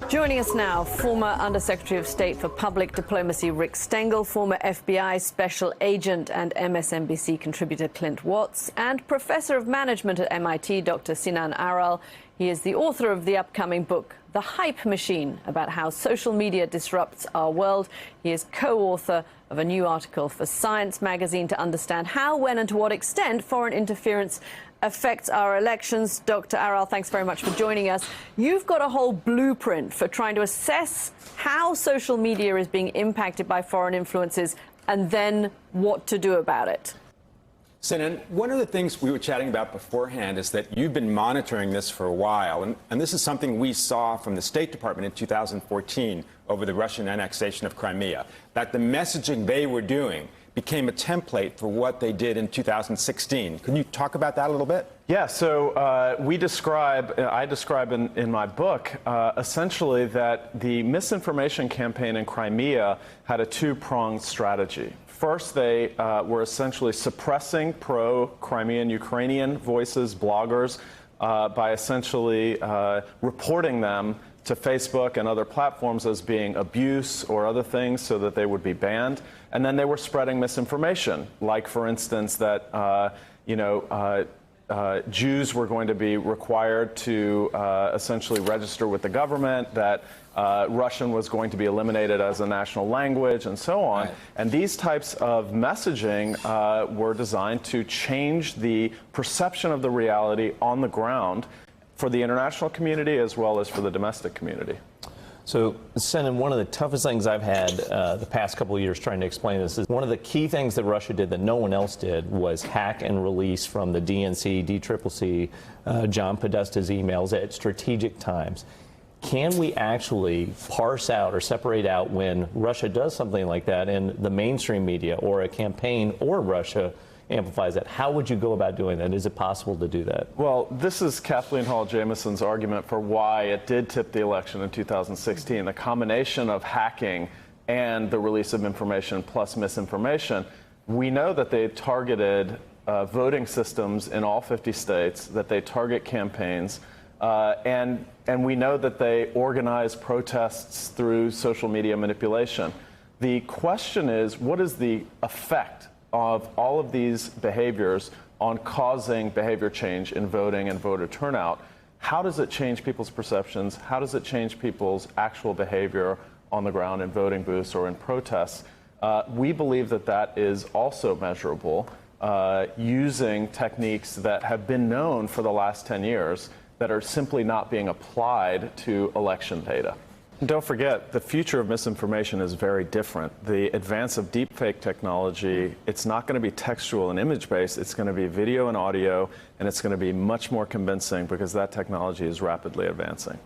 Joining us now, former Undersecretary of State for Public Diplomacy Rick Stengel, former FBI Special Agent and MSNBC contributor Clint Watts, and Professor of Management at MIT, Dr. Sinan Aral. He is the author of the upcoming book, The Hype Machine, about how social media disrupts our world. He is co-author of a new article for Science magazine to understand how, when and to what extent foreign interference affects our elections. Dr. Aral, thanks very much for joining us. You've got a whole blueprint for trying to assess how social media is being impacted by foreign influences and then what to do about it. Sinan, one of the things we were chatting about beforehand is that you've been monitoring this for a while, and this is something we saw from the State Department in 2014 over the Russian annexation of Crimea, that the messaging they were doing became a template for what they did in 2016. Can you talk about that a little bit? Yeah, so I describe in my book essentially that the misinformation campaign in Crimea had a two-pronged strategy. First, they were essentially suppressing pro-Crimean Ukrainian voices, bloggers, by essentially reporting them to Facebook and other platforms as being abuse or other things so that they would be banned. And then they were spreading misinformation, like, for instance, that Jews were going to be required to essentially register with the government, that Russian was going to be eliminated as a national language, and so on. Right. And these types of messaging were designed to change the perception of the reality on the ground for the international community as well as for the domestic community. So, Sinan, one of the toughest things I've had the past couple of years trying to explain this is one of the key things that Russia did that no one else did was hack and release from the DNC, DCCC, John Podesta's emails at strategic times. Can we actually parse out or separate out when Russia does something like that in the mainstream media, or a campaign or Russia amplifies that? How would you go about doing that? Is it possible to do that? Well, this is Kathleen Hall Jamison's argument for why it did tip the election in 2016. The combination of hacking and the release of information plus misinformation. We know that they targeted voting systems in all 50 states, that they target campaigns, and we know that they organize protests through social media manipulation. The question is, what is the effect of all of these behaviors on causing behavior change in voting and voter turnout? How does it change people's perceptions? How does it change people's actual behavior on the ground in voting booths or in protests? We believe that that is also measurable using techniques that have been known for the last 10 years that are simply not being applied to election data. Don't forget, the future of misinformation is very different. The advance of deepfake technology, it's not going to be textual and image-based. It's going to be video and audio, and it's going to be much more convincing because that technology is rapidly advancing.